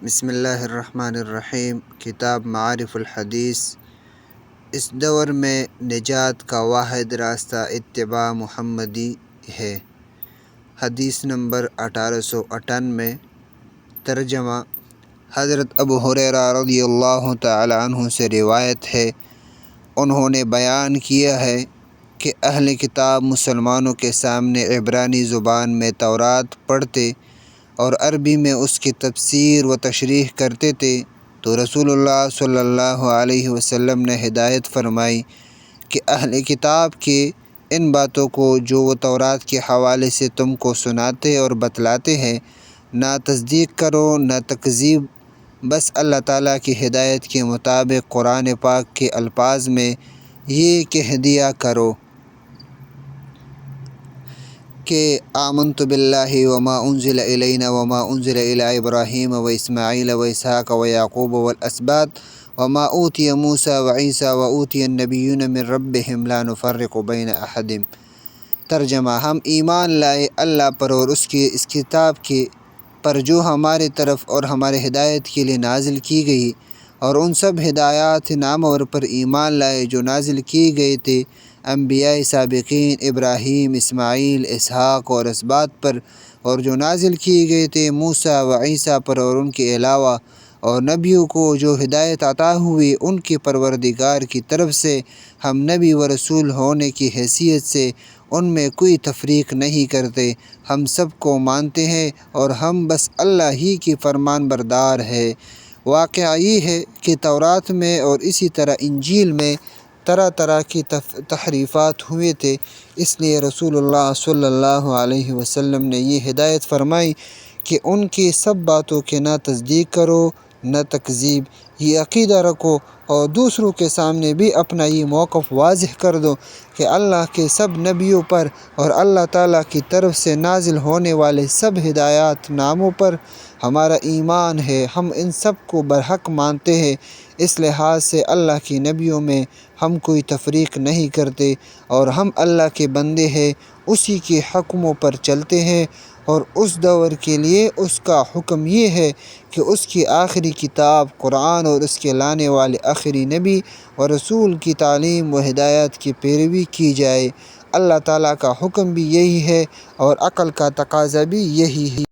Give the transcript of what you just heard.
بسم اللہ الرحمن الرحیم۔ کتاب معارف الحدیث۔ اس دور میں نجات کا واحد راستہ اتباع محمدی ہے۔ حدیث نمبر 1898۔ ترجمہ۔ حضرت ابو ہریرہ رضی اللہ تعالی عنہ سے روایت ہے، انہوں نے بیان کیا ہے کہ اہل کتاب مسلمانوں کے سامنے عبرانی زبان میں تورات پڑھتے اور عربی میں اس کی تفسیر و تشریح کرتے تھے، تو رسول اللہ صلی اللہ علیہ وسلم نے ہدایت فرمائی کہ اہل کتاب کے ان باتوں کو جو وہ تورات کے حوالے سے تم کو سناتے اور بتلاتے ہیں، نہ تصدیق کرو نہ تکذیب، بس اللہ تعالیٰ کی ہدایت کے مطابق قرآن پاک کے الفاظ میں یہ کہہ دیا کرو کہ آمنت باللہ وما انزل الینا وما انزل الی ابراہیم و اسماعیل و اسحاق و یعقوب والاسباط وما اوتی موسیٰ و عیسیٰ و اوتی النبیون من ربہم لا نفرق بین احد۔ ترجمہ۔ ہم ایمان لائے اللہ پر اور اس کتاب کے پر جو ہمارے طرف اور ہمارے ہدایت کے لیے نازل کی گئی، اور ان سب ہدایات نامور پر ایمان لائے جو نازل کیے گئے تھے انبیاء سابقین ابراہیم، اسماعیل، اسحاق اور اسباط پر، اور جو نازل کیے گئے تھے موسیٰ و عیسیٰ پر اور ان کے علاوہ، اور نبیوں کو جو ہدایت عطا ہوئی ان کے پروردگار کی طرف سے۔ ہم نبی و رسول ہونے کی حیثیت سے ان میں کوئی تفریق نہیں کرتے، ہم سب کو مانتے ہیں اور ہم بس اللہ ہی کی فرمان بردار ہے۔ واقعہ یہ ہے کہ تورات میں اور اسی طرح انجیل میں طرح طرح کی تحریفات ہوئے تھے، اس لیے رسول اللہ صلی اللہ علیہ وسلم نے یہ ہدایت فرمائی کہ ان کی سب باتوں کے نہ تصدیق کرو نہ تکذیب، یہ عقیدہ رکھو اور دوسروں کے سامنے بھی اپنا یہ موقف واضح کر دو کہ اللہ کے سب نبیوں پر اور اللہ تعالیٰ کی طرف سے نازل ہونے والے سب ہدایات ناموں پر ہمارا ایمان ہے، ہم ان سب کو برحق مانتے ہیں، اس لحاظ سے اللہ کے نبیوں میں ہم کوئی تفریق نہیں کرتے اور ہم اللہ کے بندے ہیں، اسی کے حکموں پر چلتے ہیں، اور اس دور کے لیے اس کا حکم یہ ہے کہ اس کی آخری کتاب قرآن اور اس کے لانے والے آخری نبی و رسول کی تعلیم و ہدایات کی پیروی کی جائے۔ اللہ تعالیٰ کا حکم بھی یہی ہے اور عقل کا تقاضا بھی یہی ہے۔